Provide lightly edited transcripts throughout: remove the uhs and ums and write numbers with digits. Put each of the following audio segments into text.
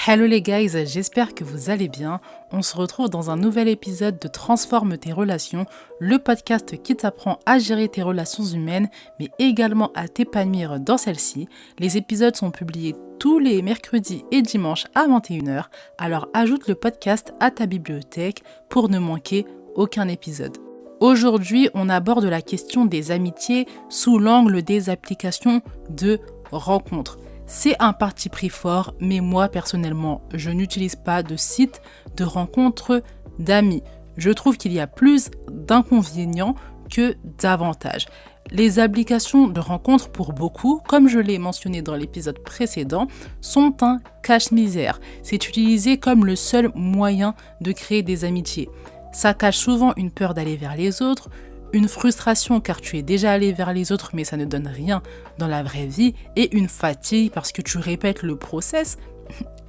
Hello les guys, j'espère que vous allez bien. On se retrouve dans un nouvel épisode de Transforme tes relations, le podcast qui t'apprend à gérer tes relations humaines, mais également à t'épanouir dans celles-ci. Les épisodes sont publiés tous les mercredis et dimanches à 21h, alors ajoute le podcast à ta bibliothèque pour ne manquer aucun épisode. Aujourd'hui, on aborde la question des amitiés sous l'angle des applications de rencontres. C'est un parti pris fort, mais moi personnellement, je n'utilise pas de site de rencontres d'amis. Je trouve qu'il y a plus d'inconvénients que d'avantages. Les applications de rencontres pour beaucoup, comme je l'ai mentionné dans l'épisode précédent, sont un cache-misère. C'est utilisé comme le seul moyen de créer des amitiés. Ça cache souvent une peur d'aller vers les autres, une frustration car tu es déjà allé vers les autres mais ça ne donne rien dans la vraie vie, et une fatigue parce que tu répètes le process,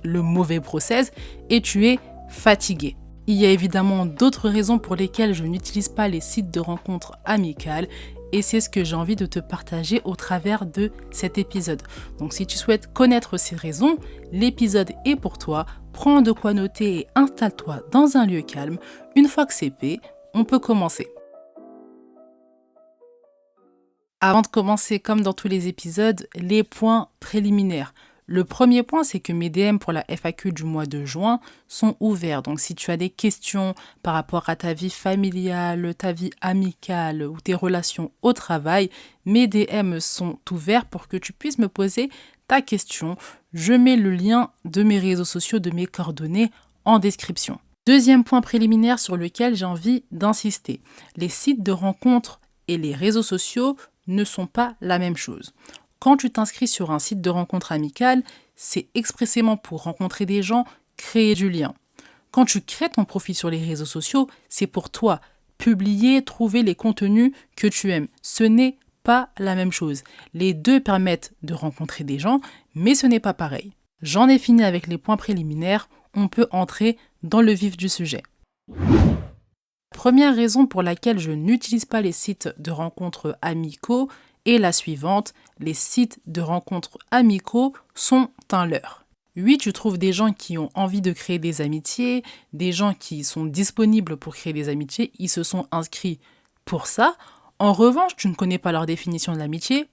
le mauvais process, et tu es fatigué. Il y a évidemment d'autres raisons pour lesquelles je n'utilise pas les sites de rencontres amicales, et c'est ce que j'ai envie de te partager au travers de cet épisode. Donc si tu souhaites connaître ces raisons, l'épisode est pour toi. Prends de quoi noter et installe-toi dans un lieu calme. Une fois que c'est fait, on peut commencer. Avant de commencer, comme dans tous les épisodes, les points préliminaires. Le premier point, c'est que mes DM pour la FAQ du mois de juin sont ouverts. Donc si tu as des questions par rapport à ta vie familiale, ta vie amicale ou tes relations au travail, mes DM sont ouverts pour que tu puisses me poser ta question. Je mets le lien de mes réseaux sociaux, de mes coordonnées en description. Deuxième point préliminaire sur lequel j'ai envie d'insister. Les sites de rencontres et les réseaux sociaux ne sont pas la même chose. Quand tu t'inscris sur un site de rencontre amicale, c'est expressément pour rencontrer des gens, créer du lien. Quand tu crées ton profil sur les réseaux sociaux, c'est pour toi, publier, trouver les contenus que tu aimes. Ce n'est pas la même chose. Les deux permettent de rencontrer des gens, mais ce n'est pas pareil. J'en ai fini avec les points préliminaires, on peut entrer dans le vif du sujet. Première raison pour laquelle je n'utilise pas les sites de rencontres amicaux est la suivante: les sites de rencontres amicaux sont un leurre. Oui, tu trouves des gens qui ont envie de créer des amitiés, des gens qui sont disponibles pour créer des amitiés, ils se sont inscrits pour ça. En revanche, tu ne connais pas leur définition de l'amitié,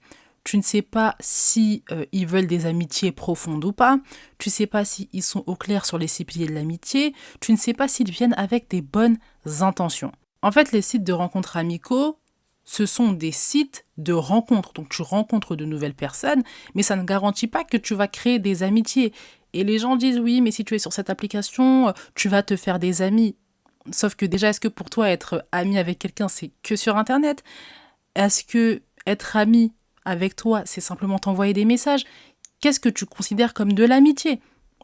tu ne sais pas si ils veulent des amitiés profondes ou pas, tu ne sais pas s'ils sont au clair sur les 6 piliers de l'amitié, tu ne sais pas s'ils viennent avec des bonnes intentions. En fait, les sites de rencontres amicaux, ce sont des sites de rencontres. Donc tu rencontres de nouvelles personnes, mais ça ne garantit pas que tu vas créer des amitiés. Et les gens disent oui, mais si tu es sur cette application, tu vas te faire des amis. Sauf que déjà, est-ce que pour toi, être ami avec quelqu'un, c'est que sur Internet ? Est-ce que être ami avec toi, c'est simplement t'envoyer des messages? Qu'est-ce que tu considères comme de l'amitié?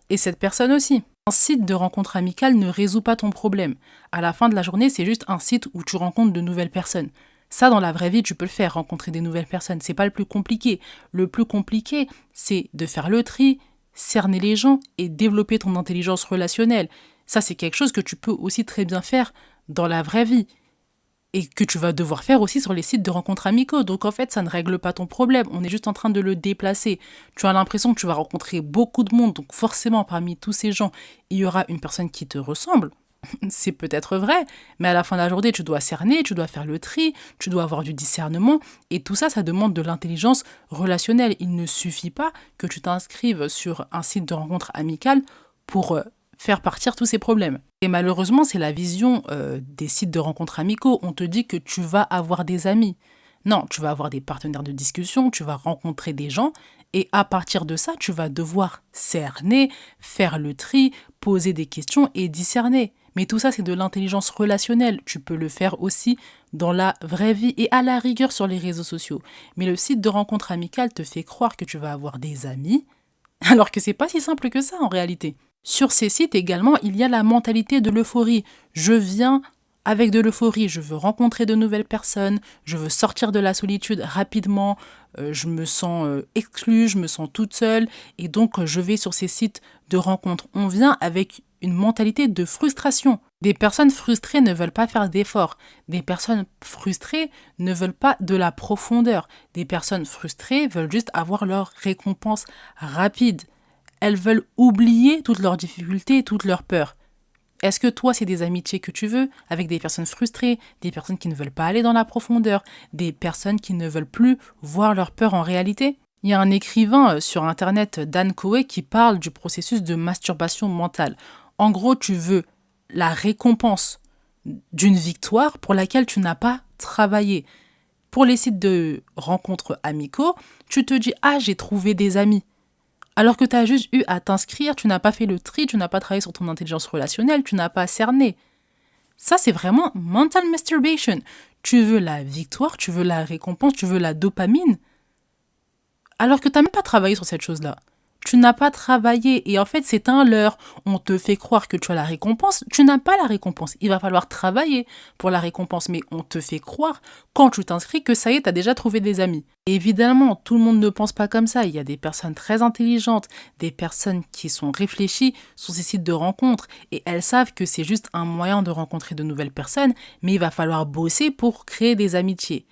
Et cette personne aussi. Un site de rencontre amicale ne résout pas ton problème. À la fin de la journée, c'est juste un site où tu rencontres de nouvelles personnes. Ça, dans la vraie vie, tu peux le faire, rencontrer des nouvelles personnes. C'est pas le plus compliqué. Le plus compliqué, c'est de faire le tri, cerner les gens et développer ton intelligence relationnelle. Ça, c'est quelque chose que tu peux aussi très bien faire dans la vraie vie. Et que tu vas devoir faire aussi sur les sites de rencontres amicaux. Donc en fait, ça ne règle pas ton problème. On est juste en train de le déplacer. Tu as l'impression que tu vas rencontrer beaucoup de monde. Donc forcément, parmi tous ces gens, il y aura une personne qui te ressemble. C'est peut-être vrai, mais à la fin de la journée, tu dois cerner, tu dois faire le tri, tu dois avoir du discernement. Et tout ça, ça demande de l'intelligence relationnelle. Il ne suffit pas que tu t'inscrives sur un site de rencontre amicale pour faire partir tous ces problèmes. Et malheureusement, c'est la vision des sites de rencontres amicaux. On te dit que tu vas avoir des amis. Non, tu vas avoir des partenaires de discussion, tu vas rencontrer des gens, et à partir de ça, tu vas devoir cerner, faire le tri, poser des questions et discerner. Mais tout ça, c'est de l'intelligence relationnelle. Tu peux le faire aussi dans la vraie vie et à la rigueur sur les réseaux sociaux. Mais le site de rencontre amicale te fait croire que tu vas avoir des amis, alors que c'est pas si simple que ça en réalité. Sur ces sites également, il y a la mentalité de l'euphorie. Je viens avec de l'euphorie, je veux rencontrer de nouvelles personnes, je veux sortir de la solitude rapidement, je me sens exclue, je me sens toute seule, et donc je vais sur ces sites de rencontres. On vient avec une mentalité de frustration. Des personnes frustrées ne veulent pas faire d'efforts. Des personnes frustrées ne veulent pas de la profondeur. Des personnes frustrées veulent juste avoir leur récompense rapide. elles veulent oublier toutes leurs difficultés, toutes leurs peurs. Est-ce que toi, c'est des amitiés que tu veux avec des personnes frustrées, des personnes qui ne veulent pas aller dans la profondeur, des personnes qui ne veulent plus voir leurs peurs en réalité? Il y a un écrivain sur Internet, Dan Coe, qui parle du processus de masturbation mentale. En gros, tu veux la récompense d'une victoire pour laquelle tu n'as pas travaillé. Pour les sites de rencontres amicaux, tu te dis « Ah, j'ai trouvé des amis ». Alors que tu as juste eu à t'inscrire, tu n'as pas fait le tri, tu n'as pas travaillé sur ton intelligence relationnelle, tu n'as pas cerné. Ça, c'est vraiment mental masturbation. Tu veux la victoire, tu veux la récompense, tu veux la dopamine, alors que tu n'as même pas travaillé sur cette chose-là. Tu n'as pas travaillé et en fait, c'est un leurre. On te fait croire que tu as la récompense. Tu n'as pas la récompense. Il va falloir travailler pour la récompense, mais on te fait croire, quand tu t'inscris, que ça y est, tu as déjà trouvé des amis. Et évidemment, tout le monde ne pense pas comme ça. Il y a des personnes très intelligentes, des personnes qui sont réfléchies sur ces sites de rencontres et elles savent que c'est juste un moyen de rencontrer de nouvelles personnes, mais il va falloir bosser pour créer des amitiés.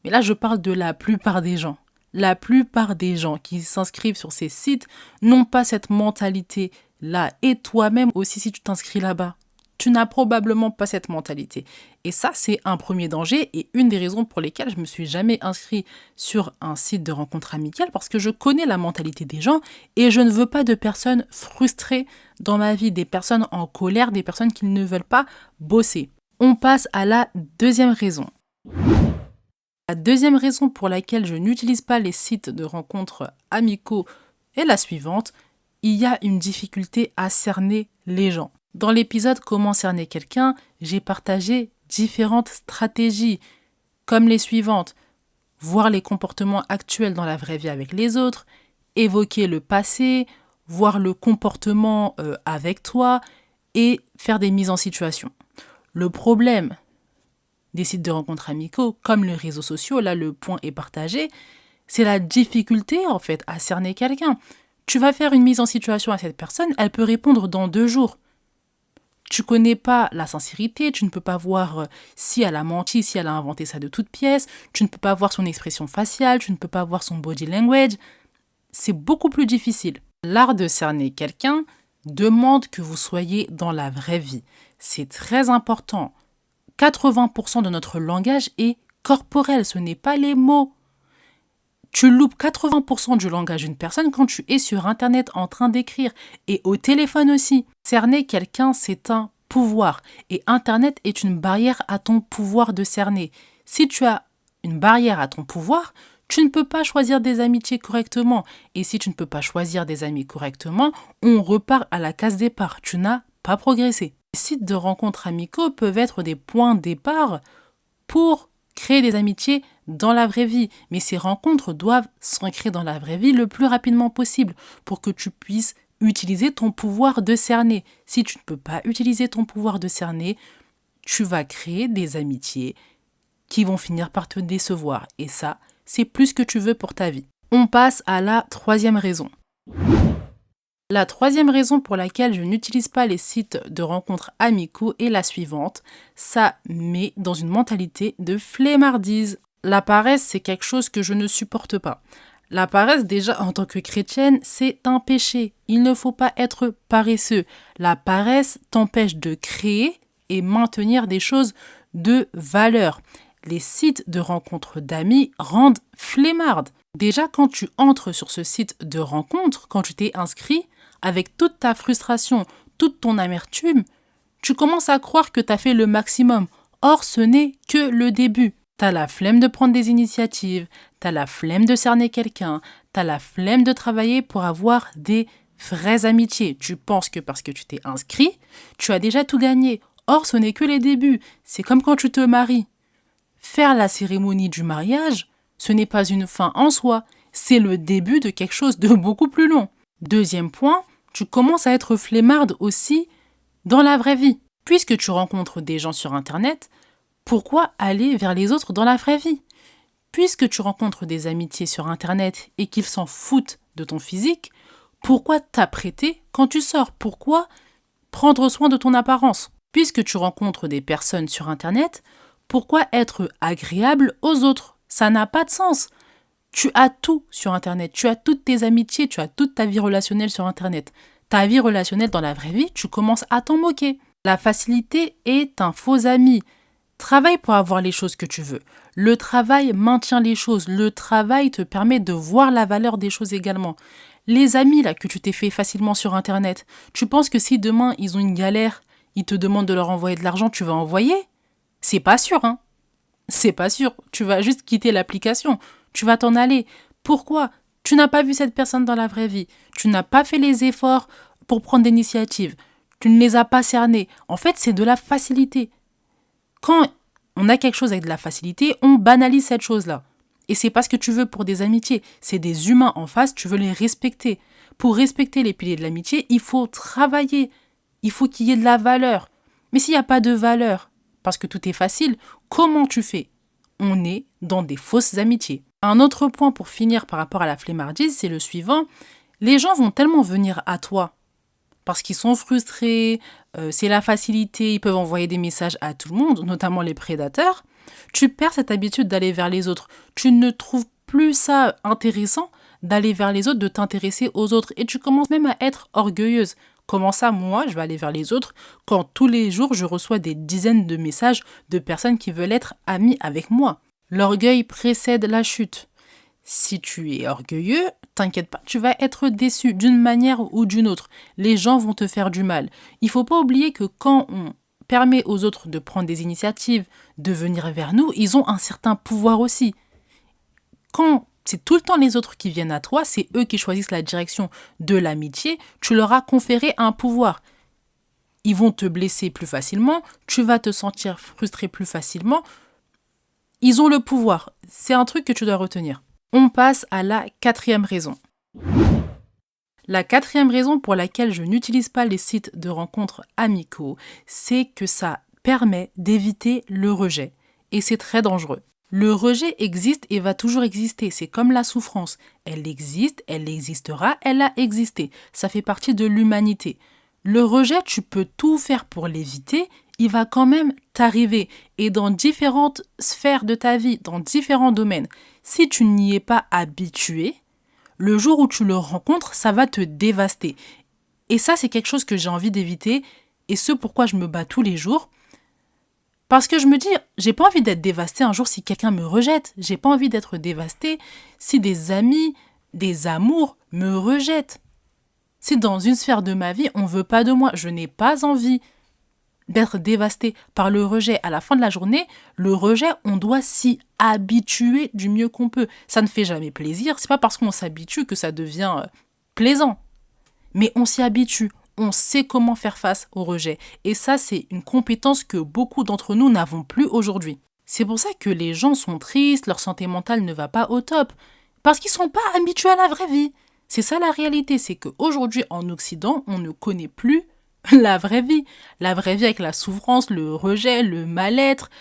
Mais là, je parle de la plupart des gens. La plupart des gens qui s'inscrivent sur ces sites n'ont pas cette mentalité-là. Et toi-même aussi, si tu t'inscris là-bas, tu n'as probablement pas cette mentalité. Et ça, c'est un premier danger et une des raisons pour lesquelles je ne me suis jamais inscrit sur un site de rencontre amicale, parce que je connais la mentalité des gens et je ne veux pas de personnes frustrées dans ma vie, des personnes en colère, des personnes qui ne veulent pas bosser. On passe à la deuxième raison. La deuxième raison pour laquelle je n'utilise pas les sites de rencontres amicaux est la suivante. Il y a une difficulté à cerner les gens. Dans l'épisode Comment cerner quelqu'un, j'ai partagé différentes stratégies, comme les suivantes. Voir les comportements actuels dans la vraie vie avec les autres, évoquer le passé, voir le comportement avec toi et faire des mises en situation. Le problème des sites de rencontres amicaux, comme les réseaux sociaux, là le point est partagé, c'est la difficulté en fait à cerner quelqu'un. Tu vas faire une mise en situation à cette personne, elle peut répondre dans 2 jours. Tu connais pas la sincérité, tu ne peux pas voir si elle a menti, si elle a inventé ça de toutes pièces, tu ne peux pas voir son expression faciale, tu ne peux pas voir son body language. C'est beaucoup plus difficile. L'art de cerner quelqu'un demande que vous soyez dans la vraie vie. C'est très important. 80% de notre langage est corporel, ce n'est pas les mots. Tu loupes 80% du langage d'une personne quand tu es sur Internet en train d'écrire et au téléphone aussi. Cerner quelqu'un, c'est un pouvoir et Internet est une barrière à ton pouvoir de cerner. Si tu as une barrière à ton pouvoir, tu ne peux pas choisir des amitiés correctement. Et si tu ne peux pas choisir des amis correctement, on repart à la case départ. Tu n'as pas progressé. Les sites de rencontres amicaux peuvent être des points de départ pour créer des amitiés dans la vraie vie. Mais ces rencontres doivent s'ancrer dans la vraie vie le plus rapidement possible pour que tu puisses utiliser ton pouvoir de cerner. Si tu ne peux pas utiliser ton pouvoir de cerner, tu vas créer des amitiés qui vont finir par te décevoir. Et ça, c'est plus ce que tu veux pour ta vie. On passe à la troisième raison. La troisième raison pour laquelle je n'utilise pas les sites de rencontres amicaux est la suivante. Ça met dans une mentalité de flemmardise. La paresse, c'est quelque chose que je ne supporte pas. La paresse, déjà, en tant que chrétienne, c'est un péché. Il ne faut pas être paresseux. La paresse t'empêche de créer et maintenir des choses de valeur. Les sites de rencontres d'amis rendent flemmarde. Déjà, quand tu entres sur ce site de rencontre, quand tu t'es inscrit, avec toute ta frustration, toute ton amertume, tu commences à croire que tu as fait le maximum. Or, ce n'est que le début. Tu as la flemme de prendre des initiatives, tu as la flemme de cerner quelqu'un, tu as la flemme de travailler pour avoir des vraies amitiés. Tu penses que parce que tu t'es inscrit, tu as déjà tout gagné. Or, ce n'est que les débuts. C'est comme quand tu te maries. Faire la cérémonie du mariage, ce n'est pas une fin en soi, c'est le début de quelque chose de beaucoup plus long. Deuxième point, tu commences à être flemmarde aussi dans la vraie vie. Puisque tu rencontres des gens sur Internet, pourquoi aller vers les autres dans la vraie vie? Puisque tu rencontres des amitiés sur Internet et qu'ils s'en foutent de ton physique, pourquoi t'apprêter quand tu sors? Pourquoi prendre soin de ton apparence? Puisque tu rencontres des personnes sur Internet, pourquoi être agréable aux autres? Ça n'a pas de sens. Tu as tout sur Internet. Tu as toutes tes amitiés, tu as toute ta vie relationnelle sur Internet. Ta vie relationnelle dans la vraie vie, tu commences à t'en moquer. La facilité est un faux ami. Travaille pour avoir les choses que tu veux. Le travail maintient les choses. Le travail te permet de voir la valeur des choses également. Les amis là que tu t'es fait facilement sur Internet, tu penses que si demain ils ont une galère, ils te demandent de leur envoyer de l'argent, tu vas envoyer? C'est pas sûr, hein. C'est pas sûr. Tu vas juste quitter l'application. Tu vas t'en aller. Pourquoi? Tu n'as pas vu cette personne dans la vraie vie. Tu n'as pas fait les efforts pour prendre des initiatives. Tu ne les as pas cernés. En fait, c'est de la facilité. Quand on a quelque chose avec de la facilité, on banalise cette chose-là. Et c'est pas ce que tu veux pour des amitiés. C'est des humains en face, tu veux les respecter. Pour respecter les piliers de l'amitié, il faut travailler. Il faut qu'il y ait de la valeur. Mais s'il n'y a pas de valeur, parce que tout est facile, comment tu fais? On est dans des fausses amitiés. Un autre point pour finir par rapport à la flemmardise, c'est le suivant. Les gens vont tellement venir à toi parce qu'ils sont frustrés, c'est la facilité, ils peuvent envoyer des messages à tout le monde, notamment les prédateurs. Tu perds cette habitude d'aller vers les autres. Tu ne trouves plus ça intéressant d'aller vers les autres, de t'intéresser aux autres. Et tu commences même à être orgueilleuse. Comment ça, moi, je vais aller vers les autres quand tous les jours, je reçois des dizaines de messages de personnes qui veulent être amies avec moi? L'orgueil précède la chute. Si tu es orgueilleux, t'inquiète pas, tu vas être déçu d'une manière ou d'une autre. Les gens vont te faire du mal. Il faut pas oublier que quand on permet aux autres de prendre des initiatives, de venir vers nous, ils ont un certain pouvoir aussi. Quand c'est tout le temps les autres qui viennent à toi, c'est eux qui choisissent la direction de l'amitié, tu leur as conféré un pouvoir. Ils vont te blesser plus facilement, tu vas te sentir frustré plus facilement. Ils ont le pouvoir. C'est un truc que tu dois retenir. On passe à la 4e raison. La 4e raison pour laquelle je n'utilise pas les sites de rencontres amicaux, c'est que ça permet d'éviter le rejet. Et c'est très dangereux. Le rejet existe et va toujours exister. C'est comme la souffrance. Elle existe, elle existera, elle a existé. Ça fait partie de l'humanité. Le rejet, tu peux tout faire pour l'éviter, il va quand même t'arriver. Et dans différentes sphères de ta vie, dans différents domaines. Si tu n'y es pas habitué, le jour où tu le rencontres, ça va te dévaster. Et ça, c'est quelque chose que j'ai envie d'éviter. Et ce pourquoi je me bats tous les jours. Parce que je me dis, j'ai pas envie d'être dévastée un jour si quelqu'un me rejette. J'ai pas envie d'être dévastée si des amis, des amours me rejettent. Si dans une sphère de ma vie, on veut pas de moi, je n'ai pas envie d'être dévastée par le rejet. À la fin de la journée, le rejet, on doit s'y habituer du mieux qu'on peut. Ça ne fait jamais plaisir. C'est pas parce qu'on s'habitue que ça devient plaisant. Mais on s'y habitue. On sait comment faire face au rejet. Et ça, c'est une compétence que beaucoup d'entre nous n'avons plus aujourd'hui. C'est pour ça que les gens sont tristes, leur santé mentale ne va pas au top. Parce qu'ils ne sont pas habitués à la vraie vie. C'est ça la réalité, c'est qu'aujourd'hui en Occident, on ne connaît plus la vraie vie. La vraie vie avec la souffrance, le rejet, le mal-être,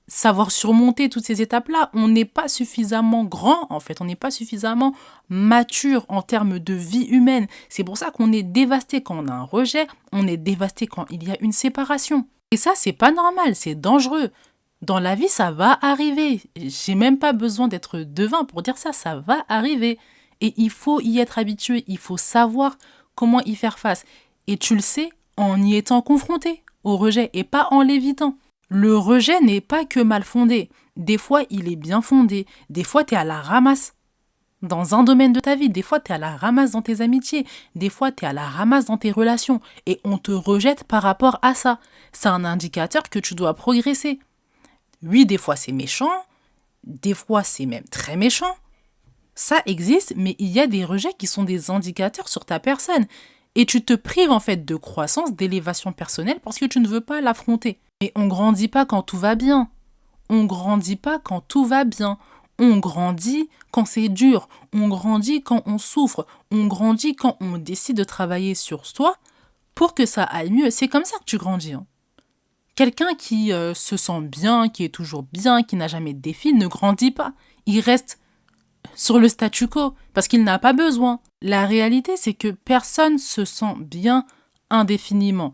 savoir surmonter toutes ces étapes-là. On n'est pas suffisamment grand, en fait. On n'est pas suffisamment mature en termes de vie humaine. C'est pour ça qu'on est dévasté quand on a un rejet. On est dévasté quand il y a une séparation. Et ça, c'est pas normal, c'est dangereux. Dans la vie, ça va arriver. J'ai même pas besoin d'être devin pour dire ça, ça va arriver. Et il faut y être habitué, il faut savoir comment y faire face. Et tu le sais en y étant confronté au rejet et pas en l'évitant. Le rejet n'est pas que mal fondé. Des fois, il est bien fondé. Des fois, tu es à la ramasse dans un domaine de ta vie. Des fois, tu es à la ramasse dans tes amitiés. Des fois, tu es à la ramasse dans tes relations. Et on te rejette par rapport à ça. C'est un indicateur que tu dois progresser. Oui, des fois, c'est méchant. Des fois, c'est même très méchant. Ça existe, mais il y a des rejets qui sont des indicateurs sur ta personne. Et tu te prives en fait de croissance, d'élévation personnelle parce que tu ne veux pas l'affronter. Mais on grandit pas quand tout va bien. On grandit pas quand tout va bien. On grandit quand c'est dur. On grandit quand on souffre. On grandit quand on décide de travailler sur soi pour que ça aille mieux. C'est comme ça que tu grandis. Quelqu'un qui se sent bien, qui est toujours bien, qui n'a jamais de défi, ne grandit pas. Il reste sur le statu quo, parce qu'il n'a pas besoin. La réalité, c'est que personne se sent bien indéfiniment.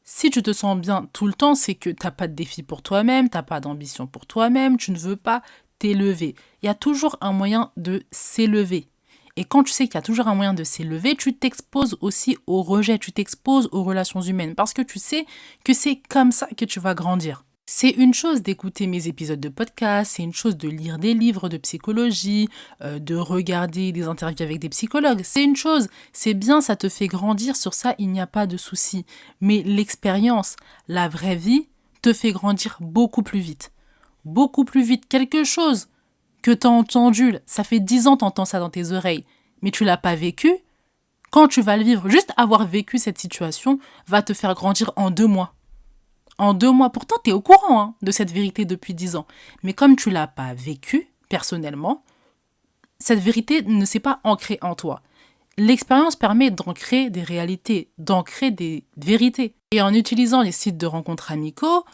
Si tu te sens bien tout le temps, c'est que tu n'as pas de défi pour toi-même, tu n'as pas d'ambition pour toi-même, tu ne veux pas t'élever. Il y a toujours un moyen de s'élever. Et quand tu sais qu'il y a toujours un moyen de s'élever, tu t'exposes aussi au rejet, tu t'exposes aux relations humaines parce que tu sais que c'est comme ça que tu vas grandir. C'est une chose d'écouter mes épisodes de podcast, c'est une chose de lire des livres de psychologie, de regarder des interviews avec des psychologues. C'est une chose, c'est bien, ça te fait grandir, sur ça, il n'y a pas de souci. Mais l'expérience, la vraie vie, te fait grandir beaucoup plus vite. Beaucoup plus vite. Quelque chose que tu as entendu, ça fait 10 ans que tu entends ça dans tes oreilles, mais tu l'as pas vécu, quand tu vas le vivre, juste avoir vécu cette situation va te faire grandir en 2 mois. En 2 mois, pourtant tu es au courant de cette vérité depuis 10 ans. Mais comme tu l'as pas vécu personnellement, cette vérité ne s'est pas ancrée en toi. L'expérience permet d'ancrer des réalités, d'ancrer des vérités. Et en utilisant les sites de rencontres amicaux,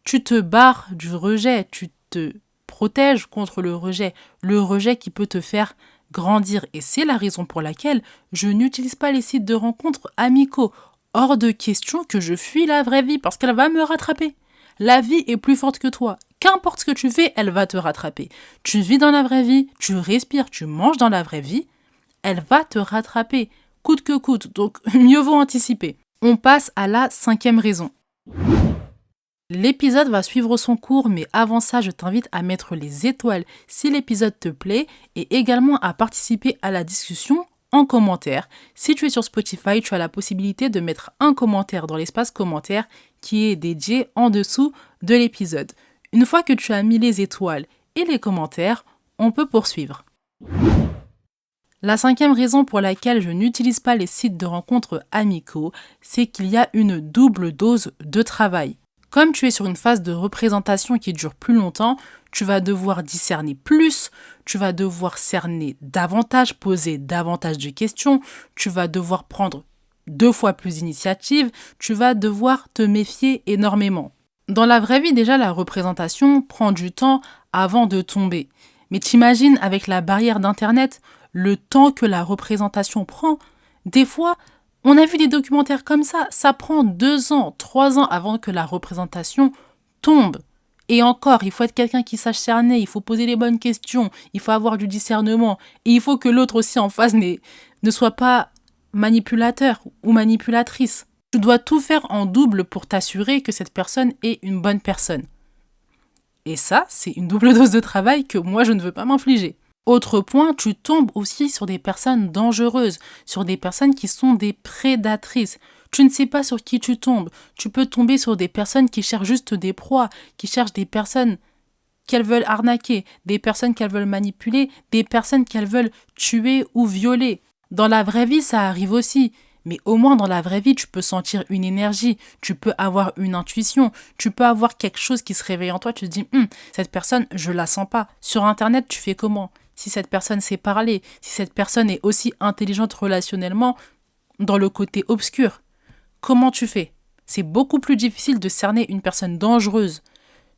tu te barres du rejet, tu te protèges contre le rejet qui peut te faire grandir. Et c'est la raison pour laquelle je n'utilise pas les sites de rencontres amicaux. Hors de question que je fuis la vraie vie parce qu'elle va me rattraper. La vie est plus forte que toi. Qu'importe ce que tu fais, elle va te rattraper. Tu vis dans la vraie vie, tu respires, tu manges dans la vraie vie, elle va te rattraper, coûte que coûte. Donc, mieux vaut anticiper. On passe à la 5e raison. L'épisode va suivre son cours, mais avant ça, je t'invite à mettre les étoiles si l'épisode te plaît et également à participer à la discussion en commentaire. Si tu es sur Spotify, tu as la possibilité de mettre un commentaire dans l'espace commentaire qui est dédié en dessous de l'épisode. Une fois que tu as mis les étoiles et les commentaires, on peut poursuivre. La 5e raison pour laquelle je n'utilise pas les sites de rencontres amicaux, c'est qu'il y a une double dose de travail. Comme tu es sur une phase de représentation qui dure plus longtemps, tu vas devoir discerner plus, tu vas devoir cerner davantage, poser davantage de questions, tu vas devoir prendre 2 fois plus d'initiatives, tu vas devoir te méfier énormément. Dans la vraie vie, déjà, la représentation prend du temps avant de tomber. Mais t'imagines, avec la barrière d'Internet, le temps que la représentation prend, des fois, on a vu des documentaires comme ça prend 2 ans, 3 ans avant que la représentation tombe. Et encore, il faut être quelqu'un qui sache cerner, il faut poser les bonnes questions, il faut avoir du discernement, et il faut que l'autre aussi en face ne soit pas manipulateur ou manipulatrice. Tu dois tout faire en double pour t'assurer que cette personne est une bonne personne. Et ça, c'est une double dose de travail que moi, je ne veux pas m'infliger. Autre point, tu tombes aussi sur des personnes dangereuses, sur des personnes qui sont des prédatrices. Tu ne sais pas sur qui tu tombes. Tu peux tomber sur des personnes qui cherchent juste des proies, qui cherchent des personnes qu'elles veulent arnaquer, des personnes qu'elles veulent manipuler, des personnes qu'elles veulent tuer ou violer. Dans la vraie vie, ça arrive aussi. Mais au moins dans la vraie vie, tu peux sentir une énergie, tu peux avoir une intuition, tu peux avoir quelque chose qui se réveille en toi. Tu te dis, cette personne, je la sens pas. Sur Internet, tu fais comment ? Si cette personne sait parler, si cette personne est aussi intelligente relationnellement dans le côté obscur, comment tu fais ? C'est beaucoup plus difficile de cerner une personne dangereuse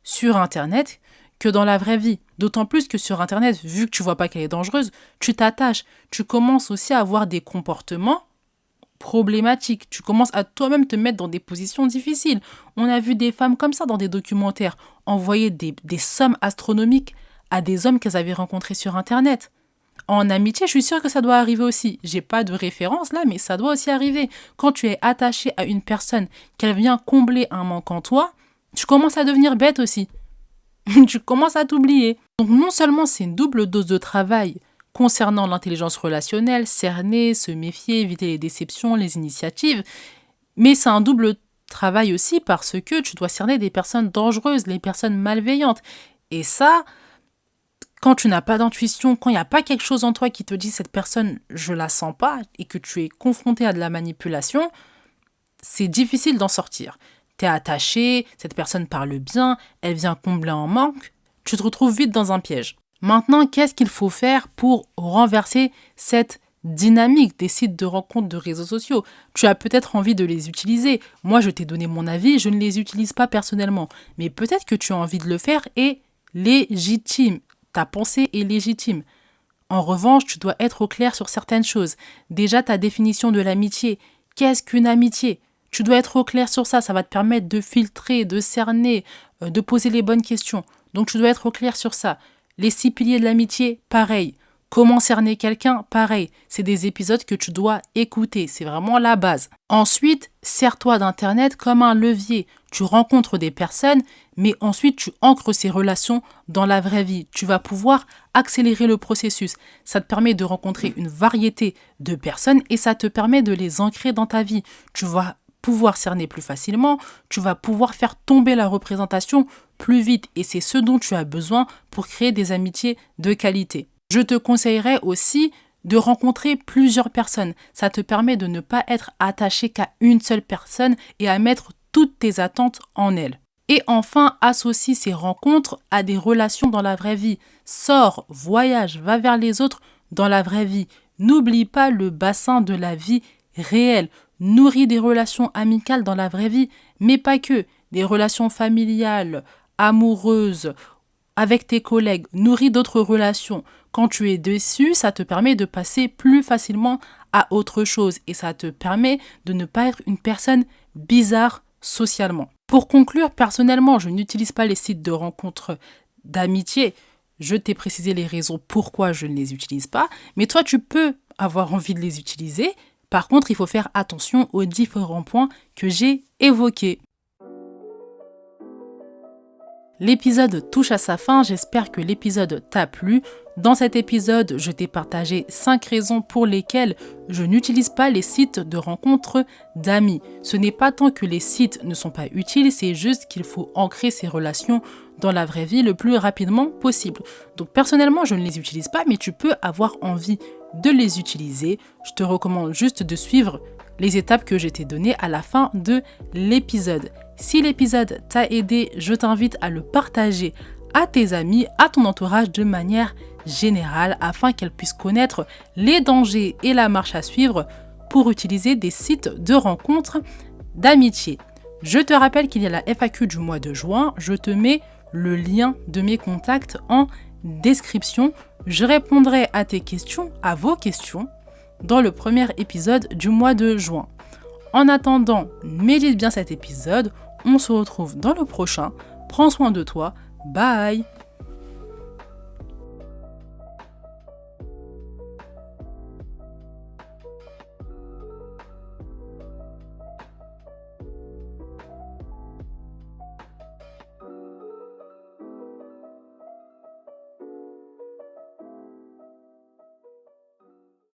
sur Internet que dans la vraie vie. D'autant plus que sur Internet, vu que tu vois pas qu'elle est dangereuse, tu t'attaches. Tu commences aussi à avoir des comportements problématiques. Tu commences à toi-même te mettre dans des positions difficiles. On a vu des femmes comme ça dans des documentaires envoyer des sommes astronomiques à des hommes qu'elles avaient rencontrés sur Internet. En amitié, je suis sûre que ça doit arriver aussi. J'ai pas de référence là, mais ça doit aussi arriver. Quand tu es attaché à une personne, qu'elle vient combler un manque en toi, tu commences à devenir bête aussi. Tu commences à t'oublier. Donc non seulement c'est une double dose de travail concernant l'intelligence relationnelle, cerner, se méfier, éviter les déceptions, les initiatives, mais c'est un double travail aussi parce que tu dois cerner des personnes dangereuses, les personnes malveillantes. Et ça, quand tu n'as pas d'intuition, quand il n'y a pas quelque chose en toi qui te dit cette personne, je la sens pas, et que tu es confronté à de la manipulation, c'est difficile d'en sortir. Tu es attaché, cette personne parle bien, elle vient combler un manque, tu te retrouves vite dans un piège. Maintenant, qu'est-ce qu'il faut faire pour renverser cette dynamique des sites de rencontres de réseaux sociaux ? Tu as peut-être envie de les utiliser. Moi, je t'ai donné mon avis, je ne les utilise pas personnellement. Mais peut-être que tu as envie de le faire et légitime. Ta pensée est légitime. En revanche, tu dois être au clair sur certaines choses. Déjà, ta définition de l'amitié. Qu'est-ce qu'une amitié ? Tu dois être au clair sur ça. Ça va te permettre de filtrer, de cerner, de poser les bonnes questions. Donc, tu dois être au clair sur ça. Les 6 piliers de l'amitié, pareil. Comment cerner quelqu'un, pareil. C'est des épisodes que tu dois écouter, c'est vraiment la base. Ensuite, sers-toi d'Internet comme un levier. Tu rencontres des personnes, mais ensuite tu ancres ces relations dans la vraie vie. Tu vas pouvoir accélérer le processus. Ça te permet de rencontrer une variété de personnes et ça te permet de les ancrer dans ta vie. Tu vas pouvoir cerner plus facilement, tu vas pouvoir faire tomber la représentation plus vite et c'est ce dont tu as besoin pour créer des amitiés de qualité. Je te conseillerais aussi de rencontrer plusieurs personnes. Ça te permet de ne pas être attaché qu'à une seule personne et à mettre toutes tes attentes en elle. Et enfin, associe ces rencontres à des relations dans la vraie vie. Sors, voyage, va vers les autres dans la vraie vie. N'oublie pas le bassin de la vie réelle. Nourris des relations amicales dans la vraie vie, mais pas que. Des relations familiales, amoureuses, avec tes collègues. Nourris d'autres relations. Quand tu es dessus, ça te permet de passer plus facilement à autre chose et ça te permet de ne pas être une personne bizarre socialement. Pour conclure, personnellement, je n'utilise pas les sites de rencontres d'amitié. Je t'ai précisé les raisons pourquoi je ne les utilise pas, mais toi, tu peux avoir envie de les utiliser. Par contre, il faut faire attention aux différents points que j'ai évoqués. L'épisode touche à sa fin, j'espère que l'épisode t'a plu. Dans cet épisode, je t'ai partagé 5 raisons pour lesquelles je n'utilise pas les sites de rencontres d'amis. Ce n'est pas tant que les sites ne sont pas utiles, c'est juste qu'il faut ancrer ces relations dans la vraie vie le plus rapidement possible. Donc personnellement, je ne les utilise pas, mais tu peux avoir envie de les utiliser. Je te recommande juste de suivre les étapes que je t'ai données à la fin de l'épisode. Si l'épisode t'a aidé, je t'invite à le partager à tes amis, à ton entourage de manière générale afin qu'elles puissent connaître les dangers et la marche à suivre pour utiliser des sites de rencontres d'amitié. Je te rappelle qu'il y a la FAQ du mois de juin. Je te mets le lien de mes contacts en description. Je répondrai à tes questions, à vos questions, dans le premier épisode du mois de juin. En attendant, médite bien cet épisode. On se retrouve dans le prochain. Prends soin de toi. Bye!